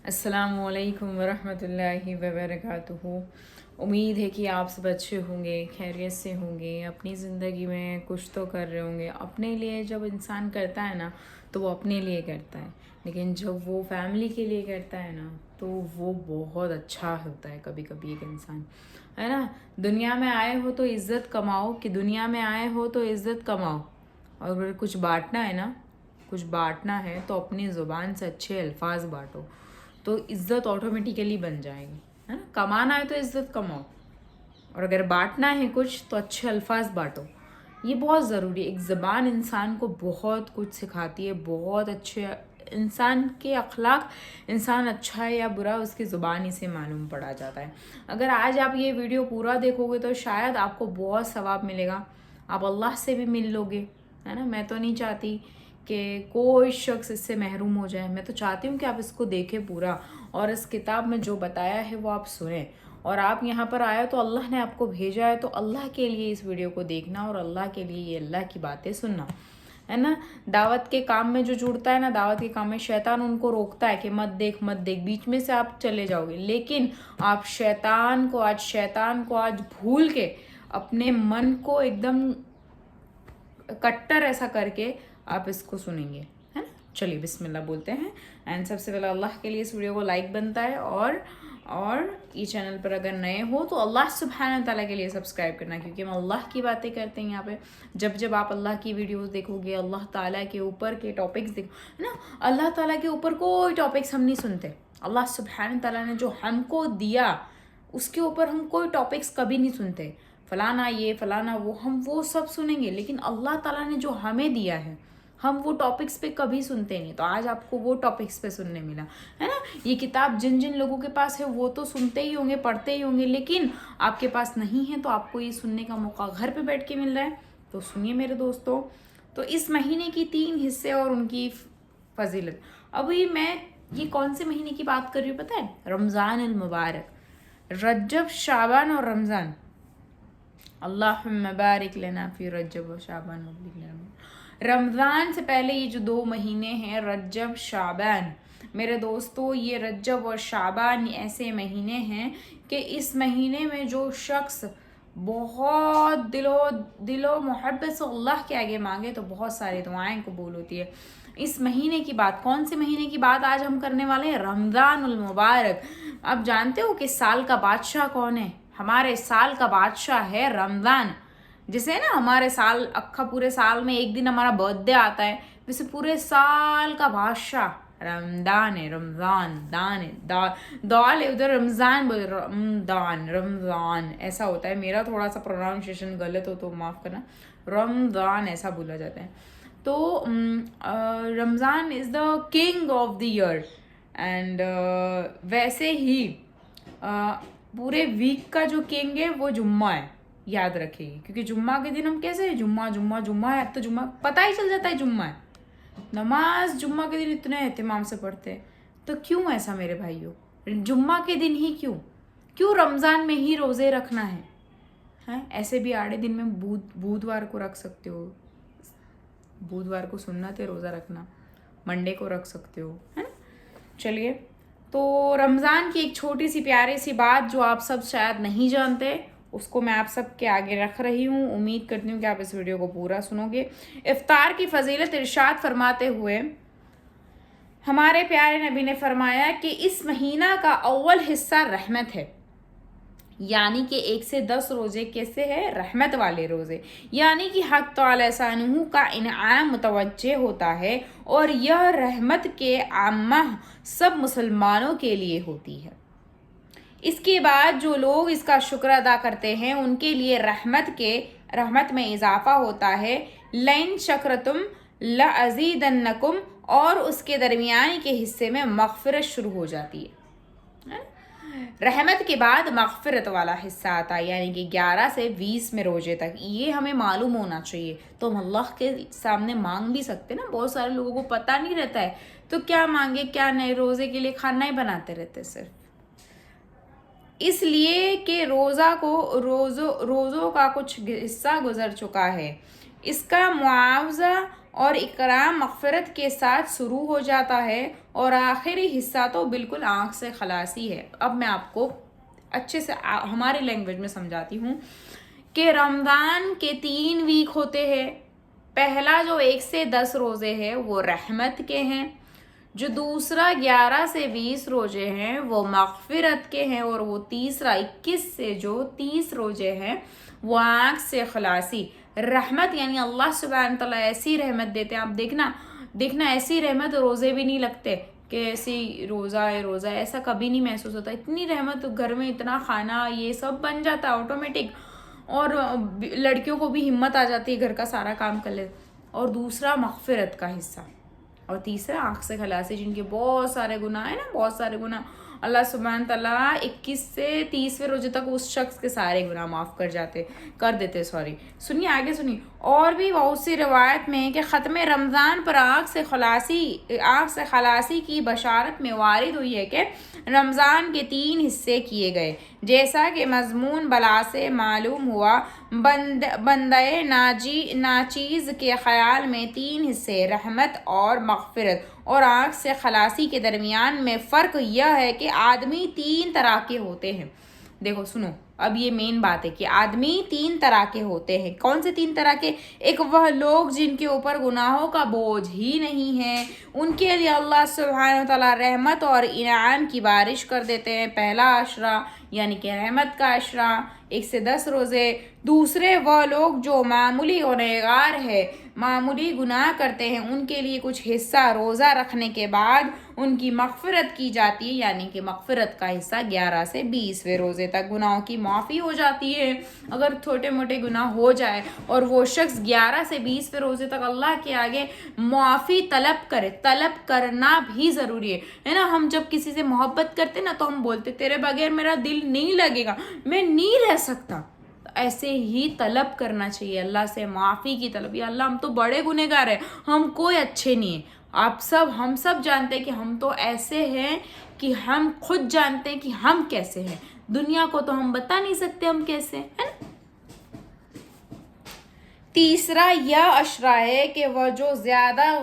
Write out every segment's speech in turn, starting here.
अस्सलामुअलैकुम वरहमतुल्लाहि वबरकातुहू। उम्मीद है कि आप सब अच्छे होंगे, खैरियत से होंगे, अपनी ज़िंदगी में कुछ तो कर रहे होंगे। अपने लिए जब इंसान करता है ना तो वो अपने लिए करता है, लेकिन जब वो फैमिली के लिए करता है ना तो वो बहुत अच्छा होता है। कभी कभी एक इंसान है ना, दुनिया में आए हो तो इज़्ज़त कमाओ, कि दुनिया में आए हो तो इज़्ज़त कमाओ, और अगर कुछ बांटना है ना, कुछ बांटना है तो अपनी ज़ुबान से अच्छे अल्फाज बांटो, तो इज्जत ऑटोमेटिकली बन जाएगी। है ना, कमाना है तो इज्जत कमाओ, और अगर बांटना है कुछ तो अच्छे अल्फाज बांटो। ये बहुत ज़रूरी है। एक ज़बान इंसान को बहुत कुछ सिखाती है, बहुत अच्छे इंसान के अखलाक, इंसान अच्छा है या बुरा उसकी ज़ुबान ही से मालूम पड़ा जाता है। अगर आज आप ये वीडियो पूरा देखोगे तो शायद आपको बहुत सवाब मिलेगा, आप अल्लाह से भी मिल लोगे। है ना, मैं तो नहीं चाहती कि कोई शख्स इससे महरूम हो जाए। मैं तो चाहती हूँ कि आप इसको देखें पूरा, और इस किताब में जो बताया है वो आप सुने। और आप यहाँ पर आए तो अल्लाह ने आपको भेजा है, तो अल्लाह के लिए इस वीडियो को देखना और अल्लाह के लिए ये अल्लाह की बातें सुनना। है ना, दावत के काम में जो जुड़ता है ना, दावत के काम में शैतान उनको रोकता है कि मत देख मत देख, बीच में से आप चले जाओगे। लेकिन आप शैतान को आज भूल के अपने मन को एकदम कट्टर ऐसा करके आप इसको सुनेंगे। है ना, चलिए बिस्मिल्लाह बोलते हैं। एंड सबसे पहले अल्लाह के लिए इस वीडियो को लाइक बनता है, और ये चैनल पर अगर नए हो तो अल्लाह सुब्हानहू ताला के लिए सब्सक्राइब करना, क्योंकि हम अल्लाह की बातें करते हैं यहाँ पे। जब जब आप अल्लाह की वीडियोस देखोगे, अल्लाह ताला के ऊपर के टॉपिक्स देखो, है ना, अल्लाह ताला के ऊपर कोई टॉपिक्स हम नहीं सुनते। अल्लाह सुब्हानहू ताला ने जो हमको दिया उसके ऊपर हम कोई टॉपिक्स कभी नहीं सुनते। फलाना ये फलाना वो, हम वो सब सुनेंगे, लेकिन अल्लाह ताला ने जो हमें दिया है हम वो टॉपिक्स पे कभी सुनते नहीं। तो आज आपको वो टॉपिक्स पे सुनने मिला। है ना, ये किताब जिन जिन लोगों के पास है वो तो सुनते ही होंगे, पढ़ते ही होंगे, लेकिन आपके पास नहीं है तो आपको ये सुनने का मौका घर पे बैठ के मिल रहा है। तो सुनिए मेरे दोस्तों। तो इस महीने की 3 हिस्से और उनकी फजीलत। अभी मैं ये कौन से महीने की बात कर रही हूँ पता है? रमज़ान अल मुबारक, रजब, शाबान और रमज़ान। अल्लाहुम्मा बारिक लना फी रजब व शाबान व बलिग लना। रमज़ान से पहले ये जो 2 महीने हैं, रजब शाबान, मेरे दोस्तों ये रजब और शाबान ऐसे महीने हैं कि इस महीने में जो शख्स बहुत दिलो मोहब्बत से अल्लाह के आगे मांगे तो बहुत सारी दुआएं कबूल होती है। इस महीने की बात, कौन से महीने की बात आज हम करने वाले हैं? रमज़ानुल मुबारक। आप जानते हो कि साल का बादशाह कौन है? हमारे साल का बादशाह है रमज़ान। जैसे ना हमारे साल अक्खा पूरे साल में एक दिन हमारा बर्थडे आता है, वैसे पूरे साल का बादशाह रमदान है। रमज़ान दान है, दाल है, उधर रमज़ान बोल, रमदान रमज़ान ऐसा होता है। मेरा थोड़ा सा प्रोनाउंसिएशन गलत हो तो माफ़ करना, रमज़ान ऐसा बोला जाता है। तो Ramzan is the king of the year. And वैसे ही पूरे वीक का जो किंग है वो जुम्मा है, याद रखिए, क्योंकि जुम्मा के दिन हम कैसे जुम्मा जुम्मा जुम्मा है, अब तो जुम्मा पता ही चल जाता है जुम्मा है। नमाज जुम्मा के दिन इतने एहतिमाम से पढ़ते हैं, तो क्यों ऐसा मेरे भाइयों? जुम्मा के दिन ही क्यों क्यों रमज़ान में ही रोज़े रखना है? हैं, ऐसे भी आड़े दिन में बुधवार को रख सकते हो, बुधवार को सुन्नत है रोज़ा रखना, मंडे को रख सकते हो। है ना, चलिए। तो रमज़ान की एक छोटी सी प्यारी सी बात जो आप सब शायद नहीं जानते, उसको मैं आप सब के आगे रख रही हूँ। उम्मीद करती हूँ कि आप इस वीडियो को पूरा सुनोगे। इफ्तार की फजीलत इरशाद फरमाते हुए हमारे प्यारे नबी ने फरमाया कि इस महीना का अव्वल हिस्सा रहमत है, यानी कि 1 से 10 रोज़े कैसे है? रहमत वाले रोज़े, यानी कि हक तआला शानहू का इनाम मुतवज्जे होता है, और यह रहमत के आम्मा सब मुसलमानों के लिए होती है। इसके बाद जो लोग इसका शुक्र अदा करते हैं उनके लिए रहमत में इजाफा होता है। लइन शक्रतुम लअज़ीदन्नकुम, और उसके दरमियानी के हिस्से में मग़फ़िरत शुरू हो जाती है। रहमत के बाद मग़फ़िरत वाला हिस्सा आता है, यानी कि 11 से 20 में रोजे तक। ये हमें मालूम होना चाहिए, तो हम अल्लाह के सामने मांग भी सकते ना। बहुत सारे लोगों को पता नहीं रहता है, तो क्या मांगे क्या नहीं, रोज़े के लिए खाना ही बनाते रहते सिर्फ इसलिए कि रोज़ों का कुछ हिस्सा गुजर चुका है। इसका मुआवजा और इकराम मग़फ़िरत के साथ शुरू हो जाता है और आखिरी हिस्सा तो बिल्कुल आँख से खलासी है। अब मैं आपको अच्छे से हमारी लैंग्वेज में समझाती हूँ कि रमज़ान के 3 वीक होते हैं। पहला जो 1 से 10 रोज़े हैं वो रहमत के हैं, जो दूसरा 11 से 20 रोजे हैं वो मग़फ़िरत के हैं, और वो तीसरा 21 से जो 30 रोजे हैं वो आँख से खलासी रहमत, यानी अल्लाह सुब्हान तआला ऐसी रहमत देते हैं। आप देखना ऐसी रहमत रोज़े भी नहीं लगते कि ऐसी रोज़ा है ऐसा कभी नहीं महसूस होता। इतनी रहमत, घर में इतना खाना ये सब बन जाता है ऑटोमेटिक, और लड़कियों को भी हिम्मत आ जाती है घर का सारा काम कर ले। और दूसरा मग़फ़िरत का हिस्सा, और तीसरा आँख से खलासी, जिनके बहुत सारे गुनाह है ना, बहुत सारे गुनाह अल्लाह सुब्हान तआला 21 से 30वें रोजे तक उस शख्स के सारे गुनाह माफ़ कर देते। सुनिए आगे सुनिए। और भी बहुत सी रवायत में है कि ख़त्म रमज़ान पर आँख से खलासी की बशारत में वारिद हुई है कि रमज़ान के 3 हिस्से किए गए, जैसा कि मज़मून बला से मालूम हुआ। बंदे नाचीज़ के ख़याल में 3 हिस्से रहमत और मग़फ़िरत और आँख से खलासी के दरमियान में फ़र्क यह है कि आदमी 3 तरह के होते हैं। देखो सुनो, अब ये मेन बात है कि आदमी 3 तरह के होते हैं। कौन से 3 तरह के? एक वह लोग जिनके ऊपर गुनाहों का बोझ ही नहीं है, उनके लिए अल्लाह सुब्हानहू तआला रहमत और इनाम की बारिश कर देते हैं। पहला अशरा यानी कि रहमत का अशरा, 1 से 10 रोज़े। दूसरे वह लोग जो मामूली गुनहगार है, मामूली गुनाह करते हैं, उनके लिए कुछ हिस्सा रोज़ा रखने के बाद उनकी मग़फ़िरत की जाती है, यानी कि मग़फ़िरत का हिस्सा 11 से 20वें रोज़े तक गुनाहों की माफ़ी हो जाती है। अगर छोटे मोटे गुनाह हो जाए और वो शख्स 11 से 20वें रोज़े तक अल्लाह के आगे माफ़ी तलब करे, तलब करना भी ज़रूरी है ना। हम जब किसी से मोहब्बत करते ना तो हम बोलते तेरे बगैर मेरा दिल नहीं लगेगा, मैं नहीं रह सकता। ऐसे ही तलब करना चाहिए अल्लाह से, माफ़ी की तलब। या अल्लाह हम तो बड़े गुनहगार हैं, हम कोई अच्छे नहीं हैं। हम सब जानते हैं कि हम तो ऐसे हैं कि हम खुद जानते हैं कि हम कैसे हैं, दुनिया को तो हम बता नहीं सकते हम कैसे हैं, है ना। तीसरा यह अशरा है कि वह जो ज़्यादा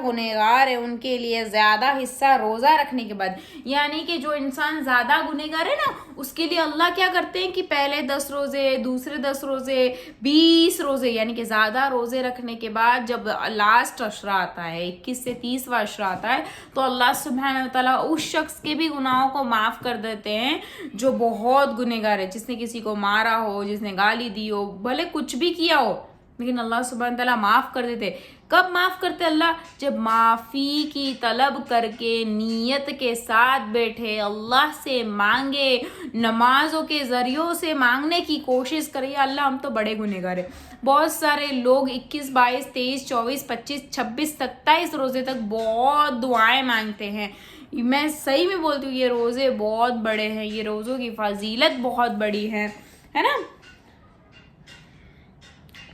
गुनहगार है उनके लिए ज़्यादा हिस्सा रोज़ा रखने के बाद, यानी कि जो इंसान ज़्यादा गुनहगार है ना उसके लिए अल्लाह क्या करते हैं कि पहले 10 रोज़े, दूसरे 10 रोज़े, 20 रोज़े, यानी कि ज़्यादा रोज़े रखने के बाद जब लास्ट अशरा आता है, 21 से 30वां अशरा आता है, तो अल्लाह सुब्हानहू तआला उस शख्स के भी गुनाहों को माफ़ कर देते हैं जो बहुत गुनहगार है, जिसने किसी को मारा हो, जिसने गाली दी हो, भले कुछ भी किया हो, लेकिन अल्लाह सुब्हानहू तआला माफ़ कर देते। कब माफ़ करते अल्लाह? जब माफ़ी की तलब करके नीयत के साथ बैठे, अल्लाह से मांगे, नमाजों के ज़रियों से मांगने की कोशिश करे। अल्लाह हम तो बड़े गुनहगार हैं। बहुत सारे लोग 21, 22, 23, 24, 25, 26, 27 रोज़े तक बहुत दुआएं मांगते हैं। मैं सही में बोलती हूँ ये रोज़े बहुत बड़े हैं, ये रोज़ों की फाजीलत बहुत बड़ी है ना।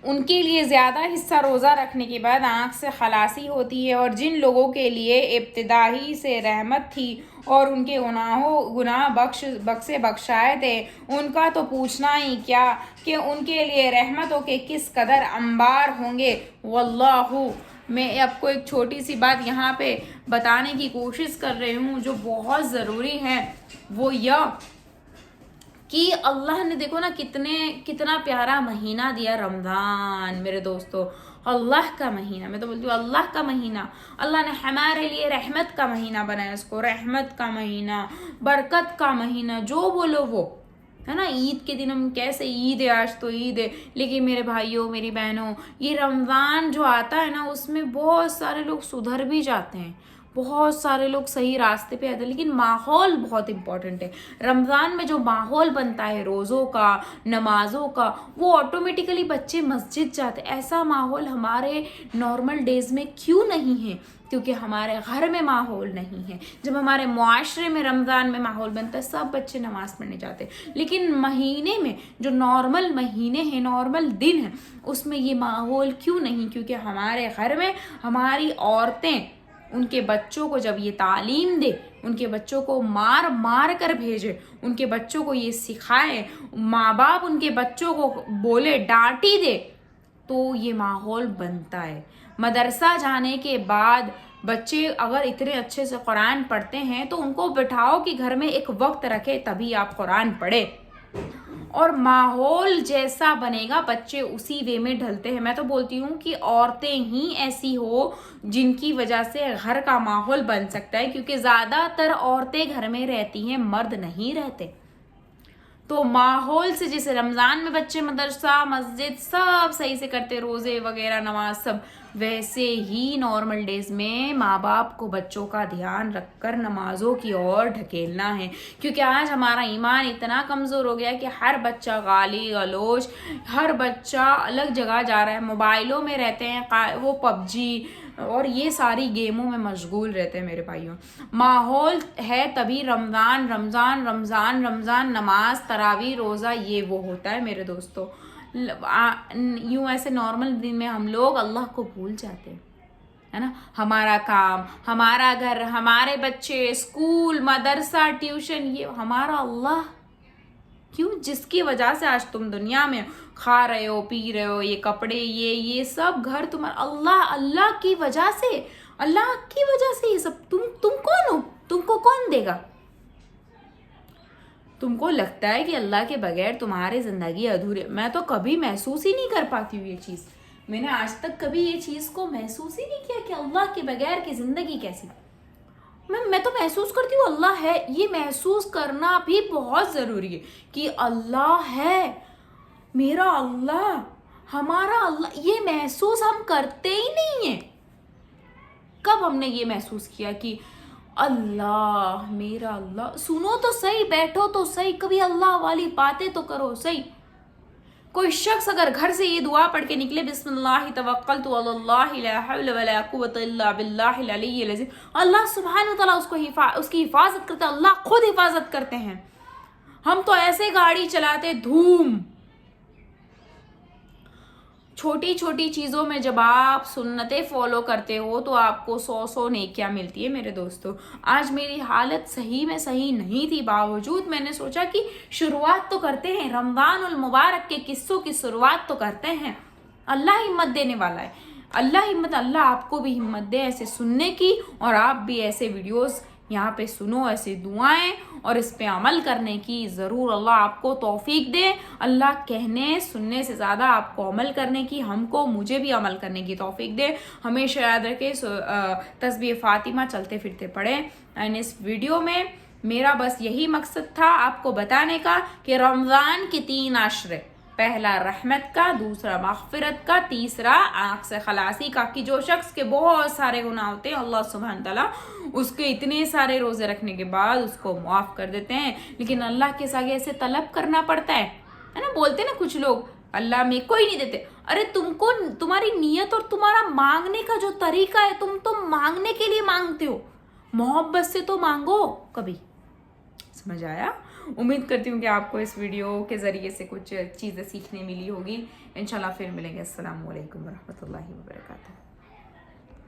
उनके लिए ज़्यादा हिस्सा रोज़ा रखने के बाद आँख से खलासी होती है। और जिन लोगों के लिए इब्तिदाई से रहमत थी और उनके गुनाह बख्शाए थे, उनका तो पूछना ही क्या कि उनके लिए रहमतों के किस कदर अंबार होंगे। वल्लाहु, मैं आपको एक छोटी सी बात यहाँ पे बताने की कोशिश कर रही हूँ जो बहुत ज़रूरी है, वो यह कि अल्लाह ने देखो ना कितना प्यारा महीना दिया रमज़ान। मेरे दोस्तों, अल्लाह का महीना, मैं तो बोलती हूँ अल्लाह का महीना, अल्लाह ने हमारे लिए रहमत का महीना बनाया इसको, रहमत का महीना, बरकत का महीना, जो बोलो वो, है ना। ईद के दिन हम कैसे, ईद है आज तो ईद है, लेकिन मेरे भाइयों मेरी बहनों, ये रमज़ान जो आता है ना उसमें बहुत सारे लोग सुधर भी जाते हैं, बहुत सारे लोग सही रास्ते पे आते हैं, लेकिन माहौल बहुत इम्पॉर्टेंट है। रमज़ान में जो माहौल बनता है रोज़ों का, नमाज़ों का, वो ऑटोमेटिकली बच्चे मस्जिद जाते हैं। ऐसा माहौल हमारे नॉर्मल डेज़ में क्यों नहीं है? क्योंकि हमारे घर में माहौल नहीं है। जब हमारे मुआशरे में रमज़ान में माहौल बनता है, सब बच्चे नमाज़ पढ़ने जाते हैं, लेकिन महीने में जो नॉर्मल महीने हैं, नॉर्मल दिन हैं, उसमें ये माहौल क्यों नहीं? क्योंकि हमारे घर में हमारी औरतें उनके बच्चों को जब ये तालीम दे, उनके बच्चों को मार मार कर भेजे, उनके बच्चों को ये सिखाए, माँ बाप उनके बच्चों को बोले, डांटी दे, तो ये माहौल बनता है। मदरसा जाने के बाद बच्चे अगर इतने अच्छे से कुरान पढ़ते हैं तो उनको बिठाओ कि घर में एक वक्त रखे तभी आप कुरान पढ़े, और माहौल जैसा बनेगा बच्चे उसी वे में ढलते हैं। मैं तो बोलती हूँ कि औरतें ही ऐसी हो जिनकी वजह से घर का माहौल बन सकता है, क्योंकि ज़्यादातर औरतें घर में रहती हैं, मर्द नहीं रहते। तो माहौल से, जैसे रमज़ान में बच्चे मदरसा मस्जिद सब सही से करते, रोज़े वगैरह नमाज सब, वैसे ही नॉर्मल डेज में माँ बाप को बच्चों का ध्यान रखकर नमाजों की ओर ढकेलना है। क्योंकि आज हमारा ईमान इतना कमज़ोर हो गया है कि हर बच्चा गाली गलौज, हर बच्चा अलग जगह जा रहा है, मोबाइलों में रहते हैं, वो पबजी और ये सारी गेमों में मशगूल रहते हैं। मेरे भाइयों, माहौल है तभी रमज़ान रमज़ान रमज़ान रमज़ान, नमाज तरावी रोज़ा ये वो होता है मेरे दोस्तों। यूँ ऐसे नॉर्मल दिन में हम लोग अल्लाह को भूल जाते हैं, है ना। हमारा काम, हमारा घर, हमारे बच्चे, स्कूल मदरसा ट्यूशन, ये हमारा अल्लाह क्यों, जिसकी वजह से आज तुम दुनिया में खा रहे हो पी रहे हो, ये कपड़े ये सब घर तुम्हारा, अल्लाह की वजह से, अल्लाह की वजह से ये सब। तुम कौन हो, तुमको कौन देगा? तुमको लगता है कि अल्लाह के बगैर तुम्हारी ज़िंदगी अधूरी। मैं तो कभी महसूस ही नहीं कर पाती हूँ ये चीज़। मैंने आज तक कभी ये चीज़ को महसूस ही नहीं किया कि अल्लाह के बगैर की ज़िंदगी कैसी। मैं तो महसूस करती हूँ अल्लाह है। ये महसूस करना भी बहुत ज़रूरी है कि अल्लाह है, मेरा अल्लाह, हमारा अल्लाह। ये महसूस हम करते ही नहीं है। कब हमने ये महसूस किया कि अल्लाह, मेरा अल्लाह? सुनो तो सही, बैठो तो सही, कभी अल्लाह वाली बातें तो करो सही। कोई शख्स अगर घर से ये दुआ पढ़ के निकले, बिस्मिल्लाह तवक्कलतु अलल्लाहि ला हौला वला कुव्वता इल्ला बिल्लाहिल अलिय्यिल अज़ीम, अल्लाह सुब्हानहू तआला उसकी हिफाजत करते हैं, अल्लाह खुद हिफाजत करते हैं। हम तो ऐसे गाड़ी चलाते धूम। छोटी छोटी चीज़ों में जब आप सुन्नतें फॉलो करते हो तो आपको 100 नेकियां मिलती है मेरे दोस्तों। आज मेरी हालत सही में सही नहीं थी, बावजूद मैंने सोचा कि शुरुआत तो करते हैं, रमज़ानुल मुबारक के किस्सों की शुरुआत तो करते हैं। अल्लाह हिम्मत देने वाला है, अल्लाह आपको भी हिम्मत दे ऐसे सुनने की, और आप भी ऐसे वीडियोस यहाँ पे सुनो, ऐसी दुआएं, और इस पे अमल करने की ज़रूर अल्लाह आपको तौफीक दे। अल्लाह कहने सुनने से ज़्यादा आपको अमल करने की, हमको मुझे भी अमल करने की तौफीक दे। हमेशा याद रखे तस्बीह फ़ातिमा चलते फिरते पढ़ें। एंड इस वीडियो में मेरा बस यही मकसद था आपको बताने का कि रमज़ान के 3 आशरे, पहला रहमत का, दूसरा मग़फ़िरत का, तीसरा आँख से खलासी का। कि जो शख्स के बहुत सारे गुनाह होते हैं, अल्लाह सुब्हान तआला उसके इतने सारे रोज़े रखने के बाद उसको माफ़ कर देते हैं। लेकिन अल्लाह के आगे ऐसे तलब करना पड़ता है ना। बोलते ना कुछ लोग, अल्लाह में कोई नहीं देते। अरे तुमको, तुम्हारी नीयत और तुम्हारा मांगने का जो तरीका है, तुम तो मांगने के लिए मांगते हो, मोहब्बत से तो मांगो कभी। समझ आया? उम्मीद करती हूँ कि आपको इस वीडियो के ज़रिए से कुछ चीज़ें सीखने मिली होगी। इंशाल्लाह फिर मिलेंगे। अस्सलामु अलैकुम वरहमतुल्लाहि वबरकातुहू।